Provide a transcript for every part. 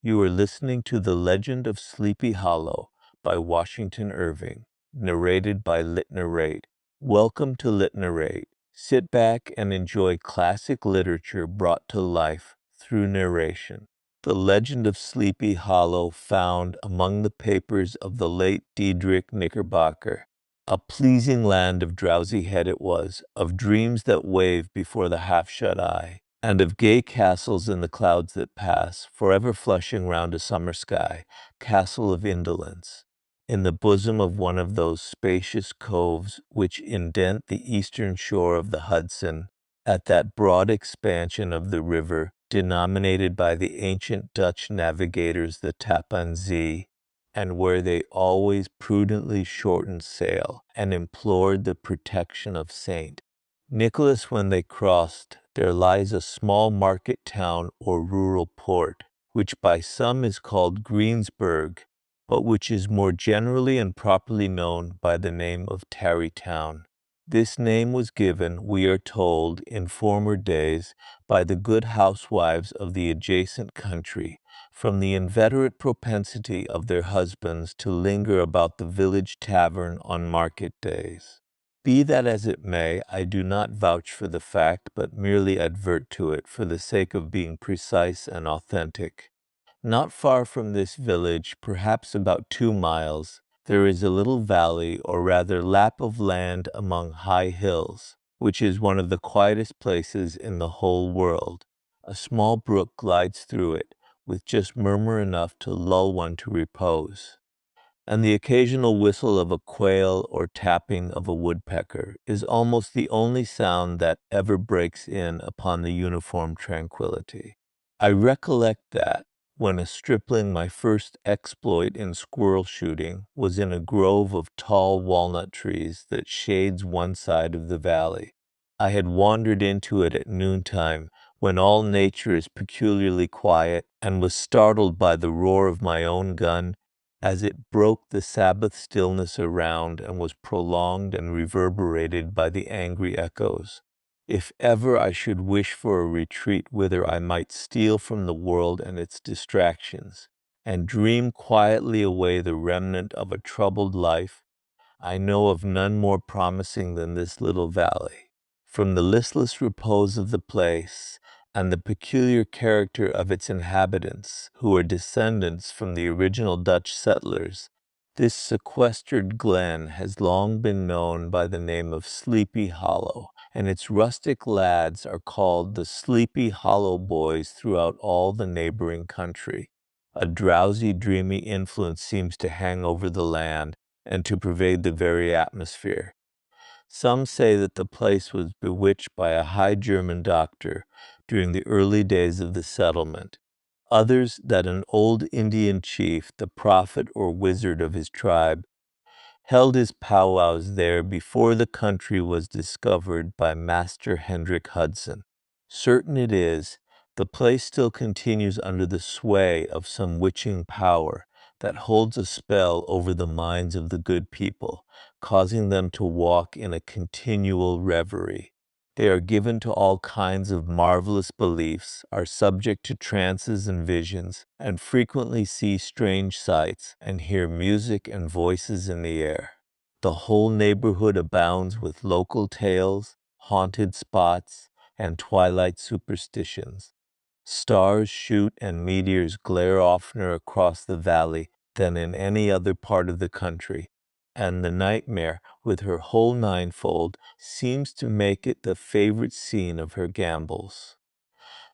You are listening to The Legend of Sleepy Hollow by Washington Irving, narrated by Litnarrate. Welcome to Litnarrate. Sit back and enjoy classic literature brought to life through narration. The Legend of Sleepy Hollow, found among the papers of the late Diedrich Knickerbocker. A pleasing land of drowsy head it was, of dreams that wave before the half-shut eye, and of gay castles in the clouds that pass, forever flushing round a summer sky, castle of indolence, in the bosom of one of those spacious coves which indent the eastern shore of the Hudson, at that broad expansion of the river, denominated by the ancient Dutch navigators the Tappan Zee, and where they always prudently shortened sail, and implored the protection of Saint Nicholas. When they crossed, there lies a small market town or rural port, which by some is called Greensburg, but which is more generally and properly known by the name of Tarrytown. This name was given, we are told, in former days, by the good housewives of the adjacent country, from the inveterate propensity of their husbands to linger about the village tavern on market days. Be that as it may, I do not vouch for the fact, but merely advert to it for the sake of being precise and authentic. Not far from this village, perhaps about 2 miles, there is a little valley, or rather lap of land among high hills, which is one of the quietest places in the whole world. A small brook glides through it, with just murmur enough to lull one to repose, and the occasional whistle of a quail or tapping of a woodpecker is almost the only sound that ever breaks in upon the uniform tranquillity. I recollect that, when a stripling, my first exploit in squirrel shooting was in a grove of tall walnut trees that shades one side of the valley. I had wandered into it at noontime, when all nature is peculiarly quiet, and was startled by the roar of my own gun, as it broke the Sabbath stillness around and was prolonged and reverberated by the angry echoes. If ever I should wish for a retreat whither I might steal from the world and its distractions, and dream quietly away the remnant of a troubled life, I know of none more promising than this little valley. From the listless repose of the place, and the peculiar character of its inhabitants, who are descendants from the original Dutch settlers, this sequestered glen has long been known by the name of Sleepy Hollow, and its rustic lads are called the Sleepy Hollow Boys throughout all the neighboring country. A drowsy, dreamy influence seems to hang over the land and to pervade the very atmosphere. Some say that the place was bewitched by a high German doctor during the early days of the settlement. Others that an old Indian chief, the prophet or wizard of his tribe, held his powwows there before the country was discovered by Master Hendrik Hudson. Certain it is, the place still continues under the sway of some witching power that holds a spell over the minds of the good people, causing them to walk in a continual reverie. They are given to all kinds of marvelous beliefs, are subject to trances and visions, and frequently see strange sights and hear music and voices in the air. The whole neighborhood abounds with local tales, haunted spots, and twilight superstitions. Stars shoot and meteors glare oftener across the valley than in any other part of the country, and the nightmare, with her whole ninefold, seems to make it the favorite scene of her gambols.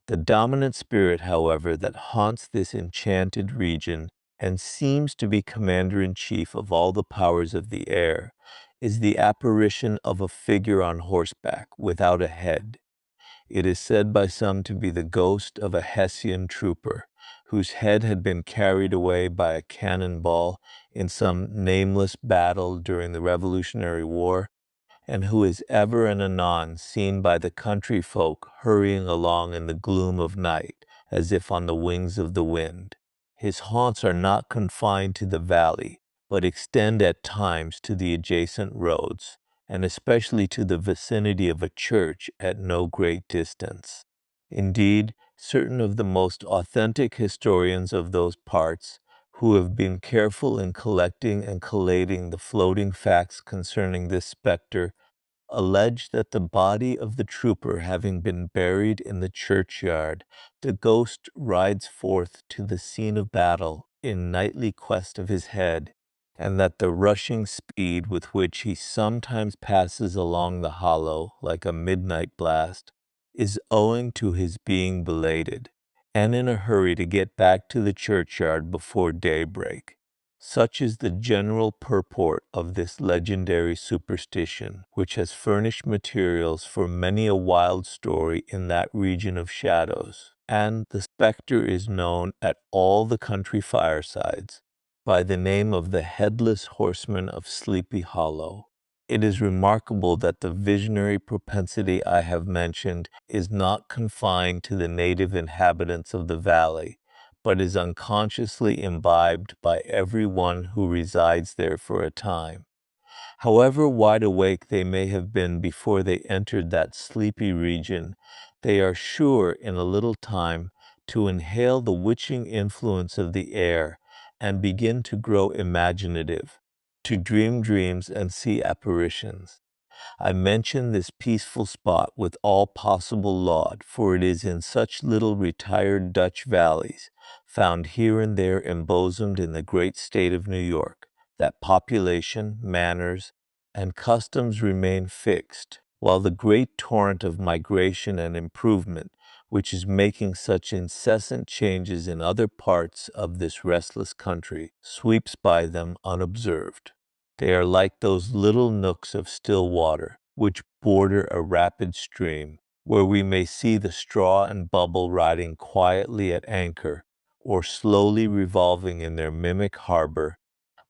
The dominant spirit, however, that haunts this enchanted region, and seems to be commander-in-chief of all the powers of the air, is the apparition of a figure on horseback, without a head. It is said by some to be the ghost of a Hessian trooper, whose head had been carried away by a cannonball in some nameless battle during the Revolutionary War, and who is ever and anon seen by the country folk hurrying along in the gloom of night, as if on the wings of the wind. His haunts are not confined to the valley, but extend at times to the adjacent roads, and especially to the vicinity of a church at no great distance. Indeed, Certain of the most authentic historians of those parts, who have been careful in collecting and collating the floating facts concerning this spectre, allege that the body of the trooper having been buried in the churchyard, the ghost rides forth to the scene of battle in nightly quest of his head, and that the rushing speed with which he sometimes passes along the hollow like a midnight blast is owing to his being belated, and in a hurry to get back to the churchyard before daybreak. Such is the general purport of this legendary superstition, which has furnished materials for many a wild story in that region of shadows, and the spectre is known at all the country firesides by the name of the Headless Horseman of Sleepy Hollow. It is remarkable that the visionary propensity I have mentioned is not confined to the native inhabitants of the valley, but is unconsciously imbibed by every one who resides there for a time. However wide awake they may have been before they entered that sleepy region, they are sure in a little time to inhale the witching influence of the air and begin to grow imaginative, to dream dreams and see apparitions. I mention this peaceful spot with all possible laud, for it is in such little retired Dutch valleys, found here and there embosomed in the great state of New York, that population, manners, and customs remain fixed, while the great torrent of migration and improvement, which is making such incessant changes in other parts of this restless country, sweeps by them unobserved. They are like those little nooks of still water, which border a rapid stream, where we may see the straw and bubble riding quietly at anchor, or slowly revolving in their mimic harbor,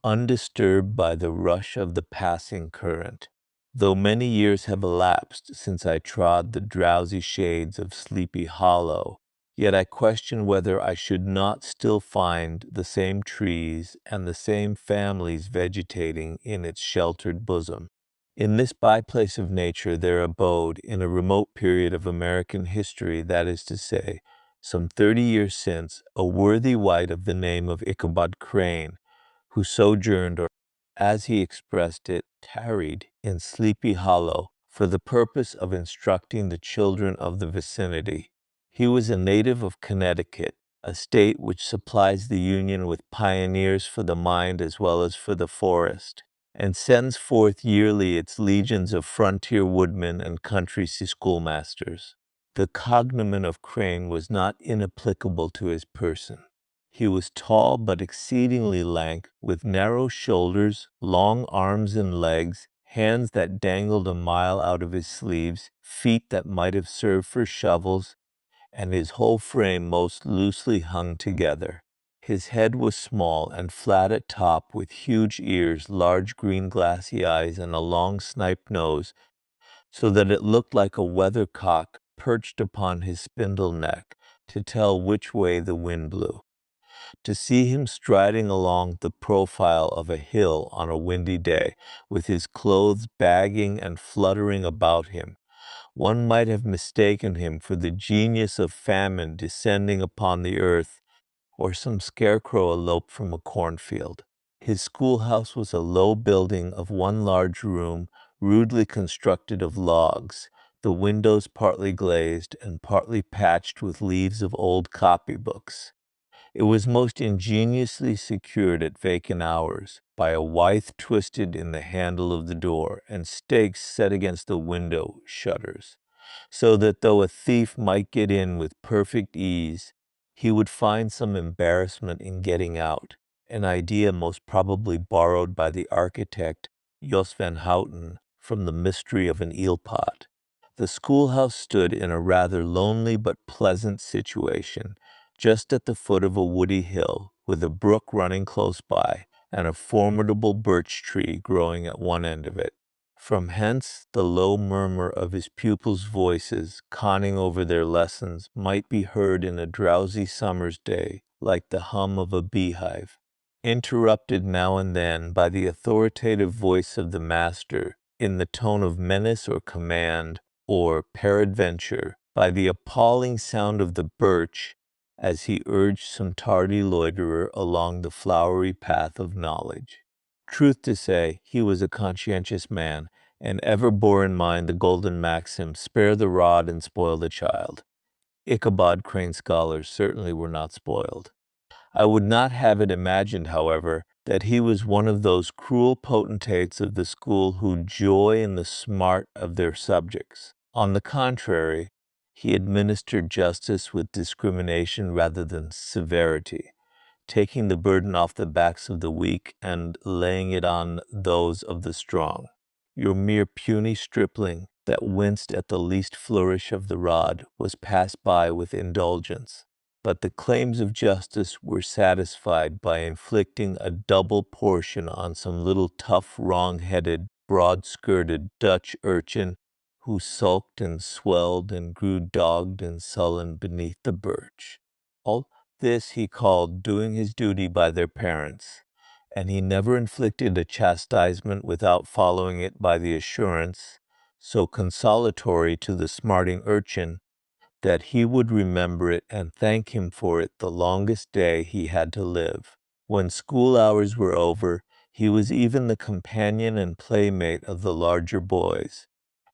undisturbed by the rush of the passing current. Though many years have elapsed since I trod the drowsy shades of Sleepy Hollow, yet I question whether I should not still find the same trees and the same families vegetating in its sheltered bosom. In this byplace of nature there abode, in a remote period of American history, that is to say, some 30 years since, a worthy wight of the name of Ichabod Crane, who sojourned, or, as he expressed it, tarried in Sleepy Hollow for the purpose of instructing the children of the vicinity. He was a native of Connecticut, a state which supplies the Union with pioneers for the mind as well as for the forest, and sends forth yearly its legions of frontier woodmen and country schoolmasters. The cognomen of Crane was not inapplicable to his person. He was tall but exceedingly lank, with narrow shoulders, long arms and legs, hands that dangled a mile out of his sleeves, feet that might have served for shovels, and his whole frame most loosely hung together. His head was small and flat at top, with huge ears, large green glassy eyes, and a long snipe nose, so that it looked like a weathercock perched upon his spindle neck to tell which way the wind blew. To see him striding along the profile of a hill on a windy day, with his clothes bagging and fluttering about him, one might have mistaken him for the genius of famine descending upon the earth, or some scarecrow eloped from a cornfield. His schoolhouse was a low building of one large room, rudely constructed of logs, the windows partly glazed and partly patched with leaves of old copybooks. It was most ingeniously secured at vacant hours by a withe twisted in the handle of the door and stakes set against the window shutters, so that though a thief might get in with perfect ease, he would find some embarrassment in getting out, an idea most probably borrowed by the architect Jos van Houten from the mystery of an eel pot. The schoolhouse stood in a rather lonely but pleasant situation, just at the foot of a woody hill, with a brook running close by, and a formidable birch tree growing at one end of it. From hence the low murmur of his pupils' voices, conning over their lessons, might be heard in a drowsy summer's day, like the hum of a beehive, interrupted now and then by the authoritative voice of the master, in the tone of menace or command, or, peradventure, by the appalling sound of the birch as he urged some tardy loiterer along the flowery path of knowledge. Truth to say, he was a conscientious man, and ever bore in mind the golden maxim, spare the rod and spoil the child. Ichabod Crane scholars certainly were not spoiled. I would not have it imagined, however, that he was one of those cruel potentates of the school who joy in the smart of their subjects. On the contrary, he administered justice with discrimination rather than severity, taking the burden off the backs of the weak and laying it on those of the strong. Your mere puny stripling that winced at the least flourish of the rod was passed by with indulgence, but the claims of justice were satisfied by inflicting a double portion on some little tough, wrong-headed, broad-skirted Dutch urchin who sulked and swelled and grew dogged and sullen beneath the birch. All this he called doing his duty by their parents, and he never inflicted a chastisement without following it by the assurance, so consolatory to the smarting urchin, that he would remember it and thank him for it the longest day he had to live. When school hours were over, he was even the companion and playmate of the larger boys,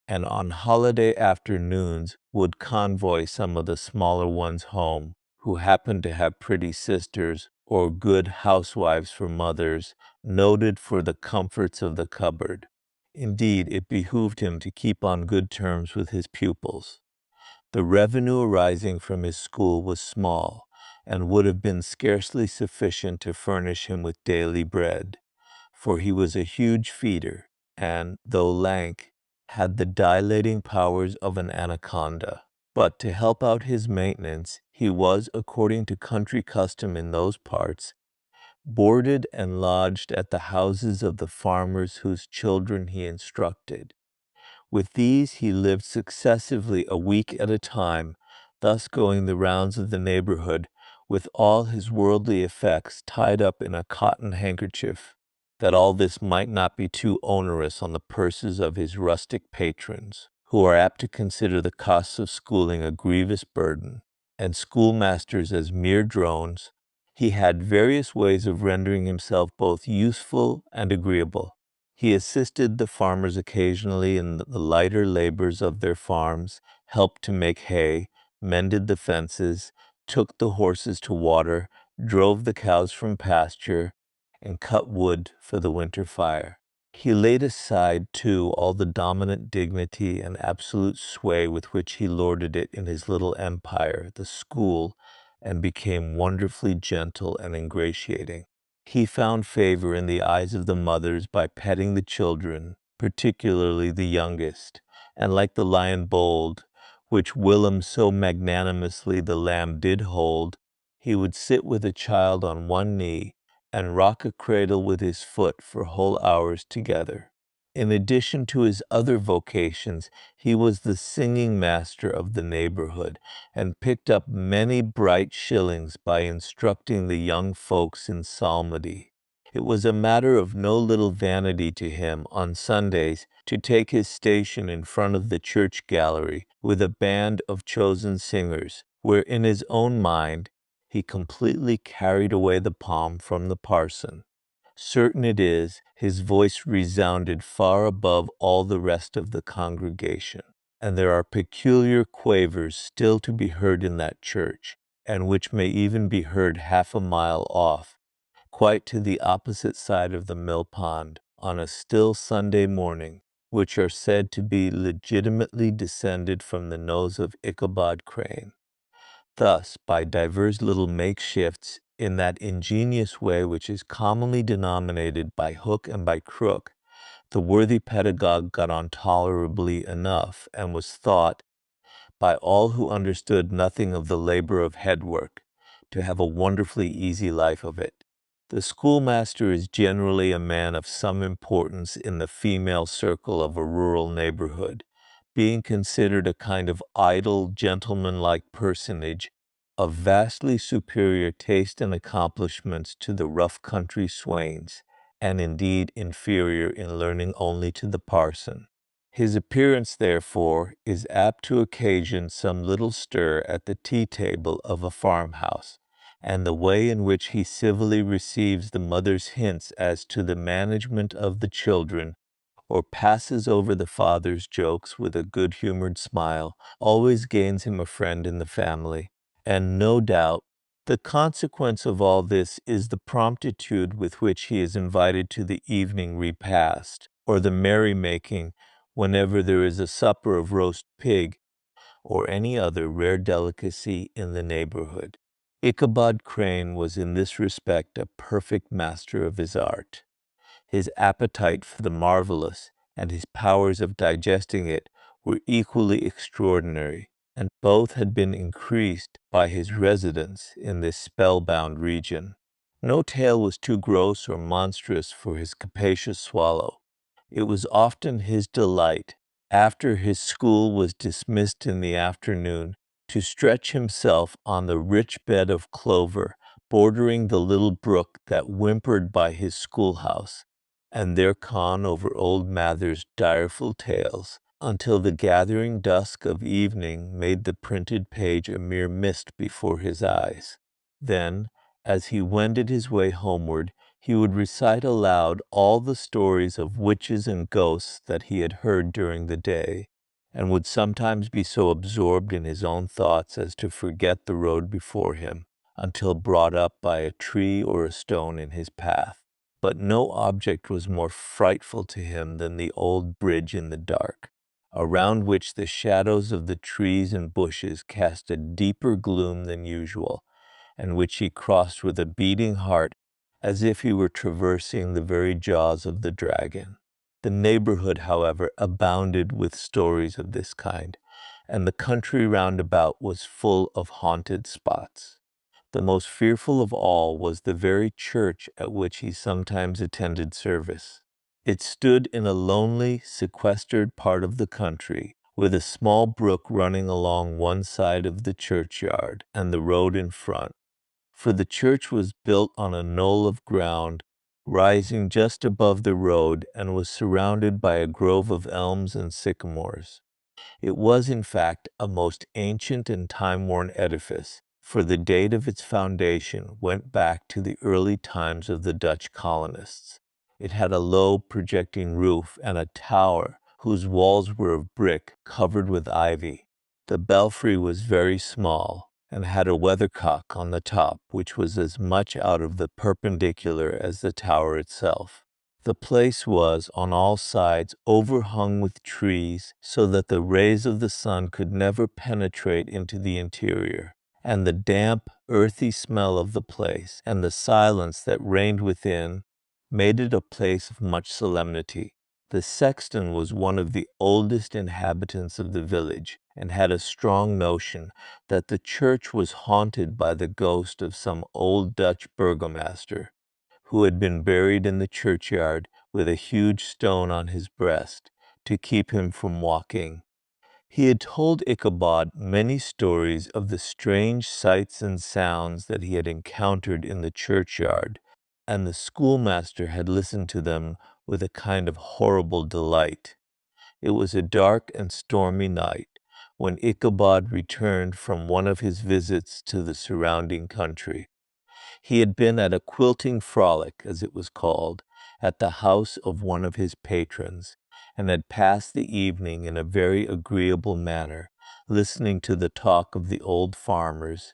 and on holiday afternoons would convoy some of the smaller ones home, who happened to have pretty sisters or good housewives for mothers, noted for the comforts of the cupboard. Indeed, it behooved him to keep on good terms with his pupils. The revenue arising from his school was small, and would have been scarcely sufficient to furnish him with daily bread, for he was a huge feeder, and, though lank, had the dilating powers of an anaconda. But to help out his maintenance, he was, according to country custom in those parts, boarded and lodged at the houses of the farmers whose children he instructed. With these he lived successively a week at a time, thus going the rounds of the neighborhood with all his worldly effects tied up in a cotton handkerchief, that all this might not be too onerous on the purses of his rustic patrons, who are apt to consider the costs of schooling a grievous burden, and schoolmasters as mere drones. He had various ways of rendering himself both useful and agreeable. He assisted the farmers occasionally in the lighter labors of their farms, helped to make hay, mended the fences, took the horses to water, drove the cows from pasture, and cut wood for the winter fire. He laid aside, too, all the dominant dignity and absolute sway with which he lorded it in his little empire, the school, and became wonderfully gentle and ingratiating. He found favor in the eyes of the mothers by petting the children, particularly the youngest, and like the lion bold, which whilom so magnanimously the lamb did hold, he would sit with a child on one knee, and rock a cradle with his foot for whole hours together. In addition to his other vocations, he was the singing master of the neighborhood, and picked up many bright shillings by instructing the young folks in psalmody. It was a matter of no little vanity to him, on Sundays, to take his station in front of the church gallery with a band of chosen singers, where in his own mind he completely carried away the palm from the parson. Certain it is, his voice resounded far above all the rest of the congregation, and there are peculiar quavers still to be heard in that church, and which may even be heard half a mile off, quite to the opposite side of the mill pond, on a still Sunday morning, which are said to be legitimately descended from the nose of Ichabod Crane. Thus, by divers little makeshifts, in that ingenious way which is commonly denominated by hook and by crook, the worthy pedagogue got on tolerably enough, and was thought, by all who understood nothing of the labor of head work, to have a wonderfully easy life of it. The schoolmaster is generally a man of some importance in the female circle of a rural neighborhood, being considered a kind of idle, gentlemanlike personage of vastly superior taste and accomplishments to the rough country swains, and indeed inferior in learning only to the parson. His appearance, therefore, is apt to occasion some little stir at the tea-table of a farmhouse, and the way in which he civilly receives the mother's hints as to the management of the children, or passes over the father's jokes with a good-humored smile, always gains him a friend in the family. And no doubt, the consequence of all this is the promptitude with which he is invited to the evening repast, or the merry-making whenever there is a supper of roast pig or any other rare delicacy in the neighborhood. Ichabod Crane was in this respect a perfect master of his art. His appetite for the marvelous and his powers of digesting it were equally extraordinary, and both had been increased by his residence in this spellbound region. No tale was too gross or monstrous for his capacious swallow. It was often his delight, after his school was dismissed in the afternoon, to stretch himself on the rich bed of clover bordering the little brook that whimpered by his schoolhouse, and there con over old Mather's direful tales, until the gathering dusk of evening made the printed page a mere mist before his eyes. Then, as he wended his way homeward, he would recite aloud all the stories of witches and ghosts that he had heard during the day, and would sometimes be so absorbed in his own thoughts as to forget the road before him, until brought up by a tree or a stone in his path. But no object was more frightful to him than the old bridge in the dark, around which the shadows of the trees and bushes cast a deeper gloom than usual, and which he crossed with a beating heart, as if he were traversing the very jaws of the dragon. The neighborhood, however, abounded with stories of this kind, and the country round about was full of haunted spots. The most fearful of all was the very church at which he sometimes attended service. It stood in a lonely, sequestered part of the country, with a small brook running along one side of the churchyard and the road in front, for the church was built on a knoll of ground rising just above the road and was surrounded by a grove of elms and sycamores. It was, in fact, a most ancient and time-worn edifice, for the date of its foundation went back to the early times of the Dutch colonists. It had a low, projecting roof and a tower whose walls were of brick covered with ivy. The belfry was very small, and had a weathercock on the top, which was as much out of the perpendicular as the tower itself. The place was, on all sides, overhung with trees, so that the rays of the sun could never penetrate into the interior, and the damp, earthy smell of the place, and the silence that reigned within, made it a place of much solemnity. The sexton was one of the oldest inhabitants of the village, and had a strong notion that the church was haunted by the ghost of some old Dutch burgomaster, who had been buried in the churchyard with a huge stone on his breast to keep him from walking. He had told Ichabod many stories of the strange sights and sounds that he had encountered in the churchyard, and the schoolmaster had listened to them with a kind of horrible delight. It was a dark and stormy night when Ichabod returned from one of his visits to the surrounding country. He had been at a quilting frolic, as it was called, at the house of one of his patrons, and had passed the evening in a very agreeable manner, listening to the talk of the old farmers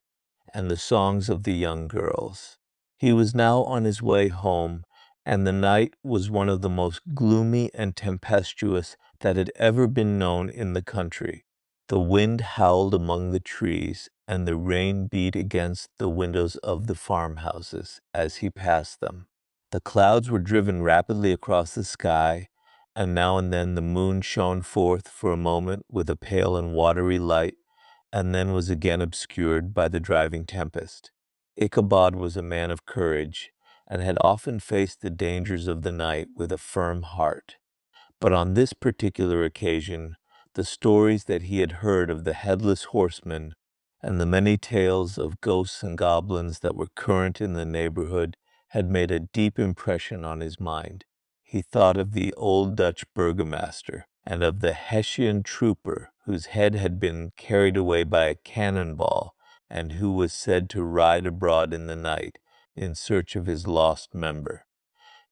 and the songs of the young girls. He was now on his way home, and the night was one of the most gloomy and tempestuous that had ever been known in the country. The wind howled among the trees, and the rain beat against the windows of the farmhouses as he passed them. The clouds were driven rapidly across the sky, and now and then the moon shone forth for a moment with a pale and watery light, and then was again obscured by the driving tempest. Ichabod was a man of courage, and had often faced the dangers of the night with a firm heart. But on this particular occasion, the stories that he had heard of the Headless Horseman, and the many tales of ghosts and goblins that were current in the neighborhood, had made a deep impression on his mind. He thought of the old Dutch burgomaster, and of the Hessian trooper whose head had been carried away by a cannonball, and who was said to ride abroad in the night in search of his lost member.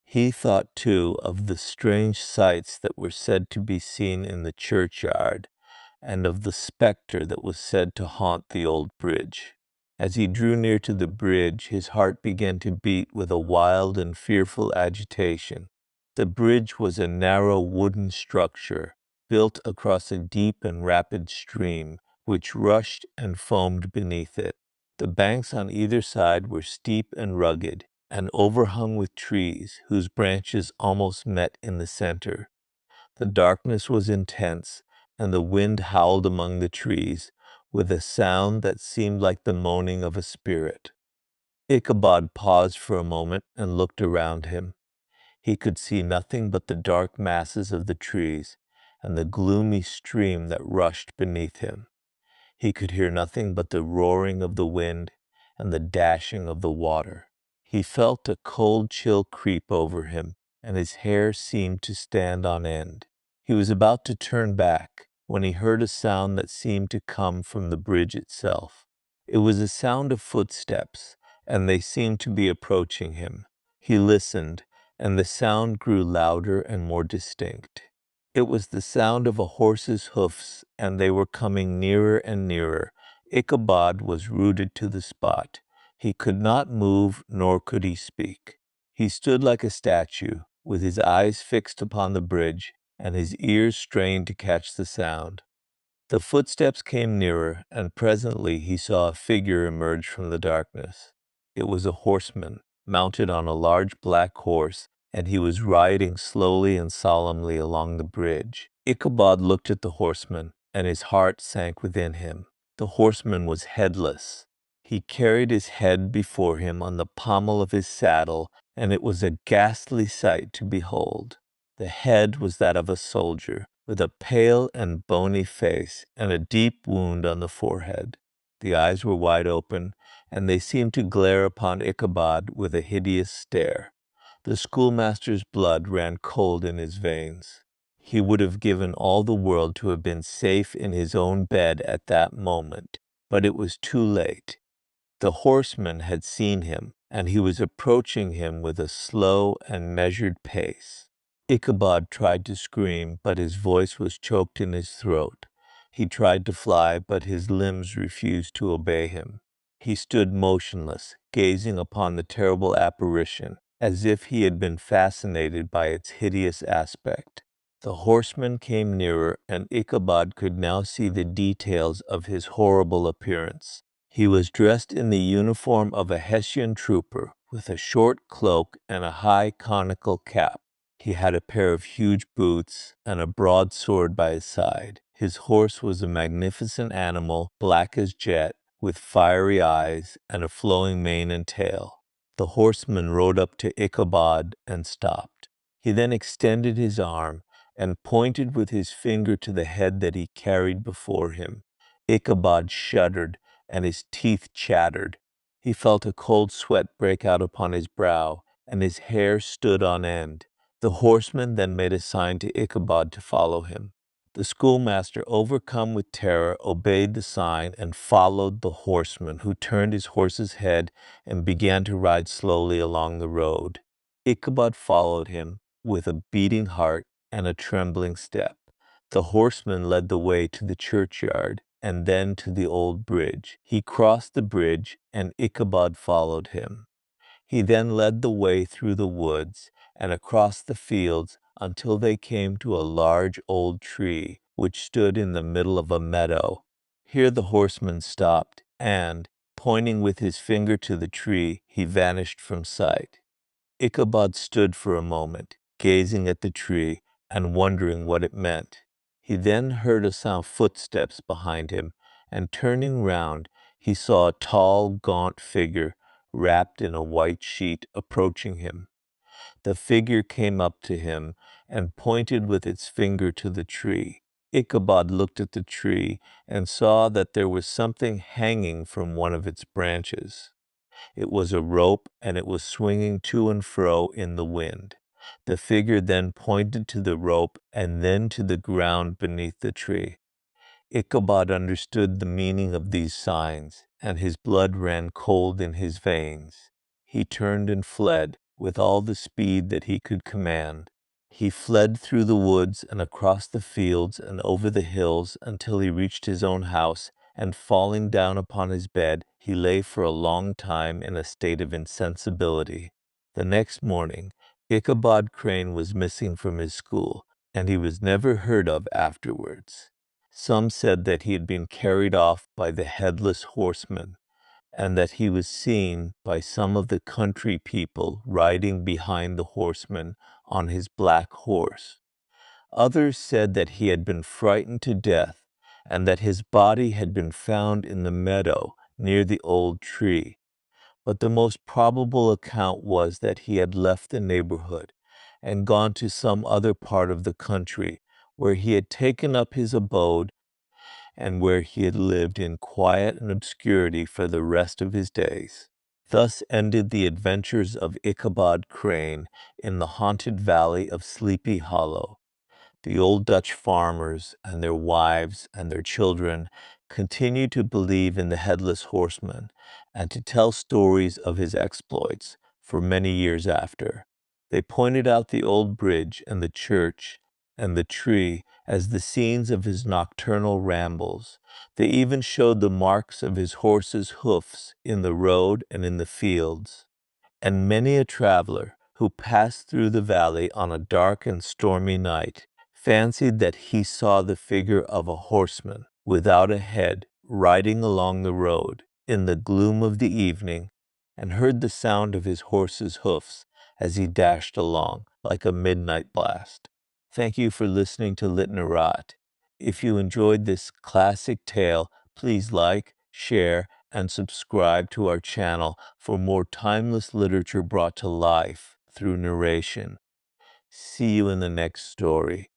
He thought, too, of the strange sights that were said to be seen in the churchyard, and of the spectre that was said to haunt the old bridge. As he drew near to the bridge, his heart began to beat with a wild and fearful agitation. The bridge was a narrow wooden structure, built across a deep and rapid stream, which rushed and foamed beneath it. The banks on either side were steep and rugged, and overhung with trees whose branches almost met in the center. The darkness was intense, and the wind howled among the trees with a sound that seemed like the moaning of a spirit. Ichabod paused for a moment and looked around him. He could see nothing but the dark masses of the trees and the gloomy stream that rushed beneath him. He could hear nothing but the roaring of the wind and the dashing of the water. He felt a cold chill creep over him, and his hair seemed to stand on end. He was about to turn back when he heard a sound that seemed to come from the bridge itself. It was a sound of footsteps, and they seemed to be approaching him. He listened, and the sound grew louder and more distinct. It was the sound of a horse's hoofs, and they were coming nearer and nearer. Ichabod was rooted to the spot. He could not move, nor could he speak. He stood like a statue, with his eyes fixed upon the bridge, and his ears strained to catch the sound. The footsteps came nearer, and presently he saw a figure emerge from the darkness. It was a horseman, mounted on a large black horse, and he was riding slowly and solemnly along the bridge. Ichabod looked at the horseman, and his heart sank within him. The horseman was headless. He carried his head before him on the pommel of his saddle, and it was a ghastly sight to behold. The head was that of a soldier, with a pale and bony face and a deep wound on the forehead. The eyes were wide open, and they seemed to glare upon Ichabod with a hideous stare. The schoolmaster's blood ran cold in his veins. He would have given all the world to have been safe in his own bed at that moment, but it was too late. The horseman had seen him, and he was approaching him with a slow and measured pace. Ichabod tried to scream, but his voice was choked in his throat. He tried to fly, but his limbs refused to obey him. He stood motionless, gazing upon the terrible apparition, as if he had been fascinated by its hideous aspect. The horseman came nearer, and Ichabod could now see the details of his horrible appearance. He was dressed in the uniform of a Hessian trooper, with a short cloak and a high conical cap. He had a pair of huge boots and a broad sword by his side. His horse was a magnificent animal, black as jet, with fiery eyes and a flowing mane and tail. The horseman rode up to Ichabod and stopped. He then extended his arm and pointed with his finger to the head that he carried before him. Ichabod shuddered, and his teeth chattered. He felt a cold sweat break out upon his brow, and his hair stood on end. The horseman then made a sign to Ichabod to follow him. The schoolmaster, overcome with terror, obeyed the sign and followed the horseman, who turned his horse's head and began to ride slowly along the road. Ichabod followed him with a beating heart and a trembling step. The horseman led the way to the churchyard and then to the old bridge. He crossed the bridge, and Ichabod followed him. He then led the way through the woods and across the fields until they came to a large old tree which stood in the middle of a meadow. Here the horseman stopped, and, pointing with his finger to the tree, he vanished from sight. Ichabod stood for a moment, gazing at the tree and wondering what it meant. He then heard a sound of footsteps behind him, and turning round, he saw a tall, gaunt figure wrapped in a white sheet approaching him. The figure came up to him and pointed with its finger to the tree. Ichabod looked at the tree and saw that there was something hanging from one of its branches. It was a rope, and it was swinging to and fro in the wind. The figure then pointed to the rope and then to the ground beneath the tree. Ichabod understood the meaning of these signs, and his blood ran cold in his veins. He turned and fled with all the speed that he could command. He fled through the woods and across the fields and over the hills until he reached his own house, and falling down upon his bed, he lay for a long time in a state of insensibility. The next morning, Ichabod Crane was missing from his school, and he was never heard of afterwards. Some said that he had been carried off by the Headless Horseman, and that he was seen by some of the country people riding behind the horseman on his black horse. Others said that he had been frightened to death, and that his body had been found in the meadow near the old tree. But the most probable account was that he had left the neighborhood and gone to some other part of the country, where he had taken up his abode and where he had lived in quiet and obscurity for the rest of his days. Thus ended the adventures of Ichabod Crane in the haunted valley of Sleepy Hollow. The old Dutch farmers and their wives and their children continued to believe in the Headless Horseman and to tell stories of his exploits for many years after. They pointed out the old bridge and the church and the tree as the scenes of his nocturnal rambles. They even showed the marks of his horse's hoofs in the road and in the fields. And many a traveler who passed through the valley on a dark and stormy night fancied that he saw the figure of a horseman without a head riding along the road in the gloom of the evening, and heard the sound of his horse's hoofs as he dashed along like a midnight blast. Thank you for listening to Litnarrate. If you enjoyed this classic tale, please like, share, and subscribe to our channel for more timeless literature brought to life through narration. See you in the next story.